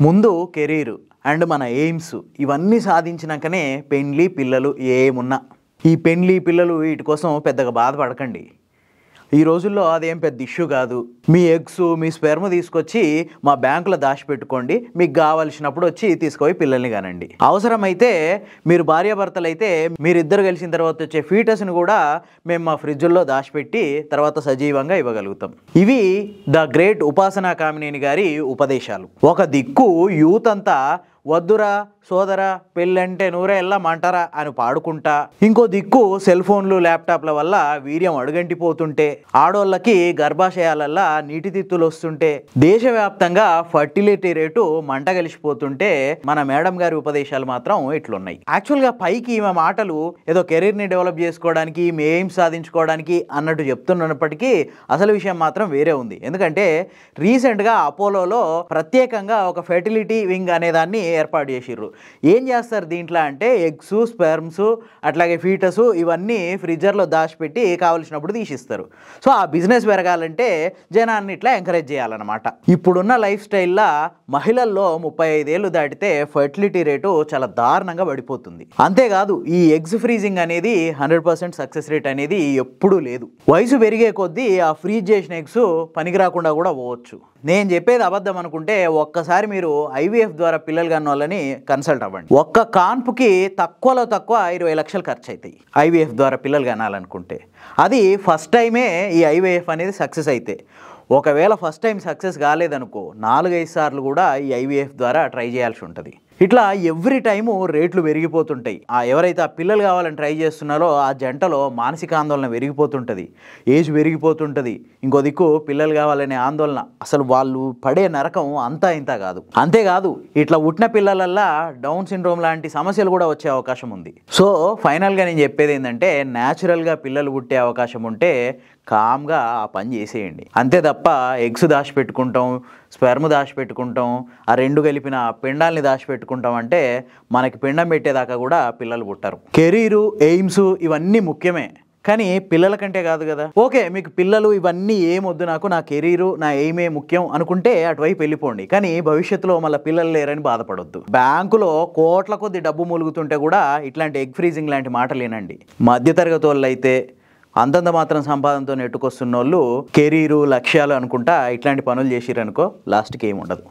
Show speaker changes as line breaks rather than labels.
ముందు career and మన AIIMS ఇవన్నీ సాధించినాకనే పెండ్లి పిల్లలు ఏమున్నా ఈ పెండ్లి పిల్లలు వీటి కోసం పెద్దగా బాధపడకండి. ఈ రోజుల్లో అదేం పెద్ద ఇష్యూ కాదు. మీ ఎగ్స్ మీ స్పెర్మ్ తీసుకొచ్చి మా బ్యాంకులో దాచిపెట్టుకోండి, మీకు కావాల్సినప్పుడు వచ్చి తీసుకుపోయి పిల్లల్ని కానండి. అవసరమైతే మీరు భార్యాభర్తలు అయితే మీరిద్దరు కలిసిన తర్వాత వచ్చే ఫీటస్ని కూడా మేము మా ఫ్రిడ్జ్లో దాచిపెట్టి తర్వాత సజీవంగా ఇవ్వగలుగుతాం. ఇవి ద గ్రేట్ ఉపాసనా కామినేని గారి ఉపదేశాలు. ఒక దిక్కు యూత్ అంతా వద్దురా సోదరా పెళ్ళంటే నూరే ఎల్లమంటారా అని పాడుకుంటా, ఇంకో దిక్కు సెల్ ఫోన్లు ల్యాప్టాప్ల వల్ల వీర్యం అడుగంటిపోతుంటే, ఆడోళ్ళకి గర్భాశయాలల్లా నీటి తిత్తులు వస్తుంటే, దేశవ్యాప్తంగా ఫర్టిలిటీ రేటు మంటగలిసిపోతుంటే మన మేడం గారి ఉపదేశాలు మాత్రం ఇట్లున్నాయి. యాక్చువల్గా పైకి ఈమె మాటలు ఏదో కెరీర్ని డెవలప్ చేసుకోవడానికి మీ ఎయిమ్స్ సాధించుకోవడానికి అన్నట్టు చెప్తున్నప్పటికీ అసలు విషయం మాత్రం వేరే ఉంది. ఎందుకంటే రీసెంట్గా అపోలోలో ప్రత్యేకంగా ఒక ఫెర్టిలిటీ వింగ్ అనేదాన్ని ఏర్పాటు చేసిర్రు. ఏం చేస్తారు దీంట్లో అంటే ఎగ్స్ స్పెర్మ్స్ అట్లాగే ఫీటస్ ఇవన్నీ ఫ్రిడ్జర్లో దాచిపెట్టి కావలసినప్పుడు తీసిస్తారు. సో ఆ బిజినెస్ పెరగాలంటే జనాన్ని ఇట్లా ఎంకరేజ్ చేయాలన్నమాట. ఇప్పుడున్న లైఫ్ స్టైల్లో మహిళల్లో 35 ఏళ్ళు దాటితే ఫర్టిలిటీ రేటు చాలా దారుణంగా పడిపోతుంది. అంతేకాదు ఈ ఎగ్స్ ఫ్రీజింగ్ అనేది 100% సక్సెస్ రేట్ అనేది ఎప్పుడూ లేదు. వయసు పెరిగే కొద్దీ ఆ ఫ్రీజ్ చేసిన ఎగ్స్ పనికిరాకుండా కూడా పోవచ్చు. నేను చెప్పేది అబద్ధం అనుకుంటే ఒక్కసారి మీరు ఐవీఎఫ్ ద్వారా పిల్లలు కన్న వాళ్ళని కన్సల్ట్ అవ్వండి. ఒక్క కాన్పుకి తక్కువలో తక్కువ 20 లక్షలు ఖర్చు అవుతాయి ఐవీఎఫ్ ద్వారా పిల్లలు కనాలనుకుంటే. అది ఫస్ట్ టైమే ఈ ఐవీఎఫ్ అనేది సక్సెస్ అయితే. ఒకవేళ ఫస్ట్ టైం సక్సెస్ కాలేదనుకో 4-5 సార్లు కూడా ఈ ఐవీఎఫ్ ద్వారా ట్రై చేయాల్సి ఉంటుంది. ఇట్లా ఎవ్రీ టైము రేట్లు పెరిగిపోతుంటాయి. ఎవరైతే ఆ పిల్లలు కావాలని ట్రై చేస్తున్నారో ఆ జంటలో మానసిక ఆందోళన పెరిగిపోతుంటుంది, ఏజ్ పెరిగిపోతుంటుంది. ఇంకో దిక్కు పిల్లలు కావాలనే ఆందోళన, అసలు వాళ్ళు పడే నరకం అంతా ఇంత కాదు. అంతేకాదు ఇట్లా పుట్టిన పిల్లలల్లా డౌన్ సిండ్రోమ్ లాంటి సమస్యలు కూడా వచ్చే అవకాశం ఉంది. సో ఫైనల్గా నేను చెప్పేది ఏంటంటే న్యాచురల్గా పిల్లలు పుట్టే అవకాశం ఉంటే కామ్గా ఆ పని చేసేయండి. అంతే తప్ప ఎగ్స్ దాచిపెట్టుకుంటాం, స్పెర్మ్ దాచిపెట్టుకుంటాం, ఆ రెండు కలిపిన పిండాల్ని దాచిపెట్టుకుంటాం అంటే మనకి పిండం పెట్టేదాకా కూడా పిల్లలు పుట్టరు. కెరీరు ఎయిమ్స్ ఇవన్నీ ముఖ్యమే, కానీ పిల్లల కంటే కాదు కదా. ఓకే మీకు పిల్లలు ఇవన్నీ ఏమొద్దు, నా కెరీరు నా ఎయిమే ముఖ్యం అనుకుంటే అటువైపు వెళ్ళిపోండి. కానీ భవిష్యత్తులో మళ్ళీ పిల్లలు లేరని బాధపడొద్దు. బ్యాంకులో కోట్ల కొద్ది డబ్బు మూలుగుతుంటే కూడా ఇట్లాంటి ఎగ్ ఫ్రీజింగ్ లాంటి మాటలు వినండి. మధ్యతరగతి వాళ్ళు అయితే అంతంత మాత్రం సంపాదనతో నెట్టుకొస్తున్న వాళ్ళు కెరీరు లక్ష్యాలు అనుకుంటా ఇట్లాంటి పనులు చేసిరనుకో లాస్ట్కి ఏముండదు.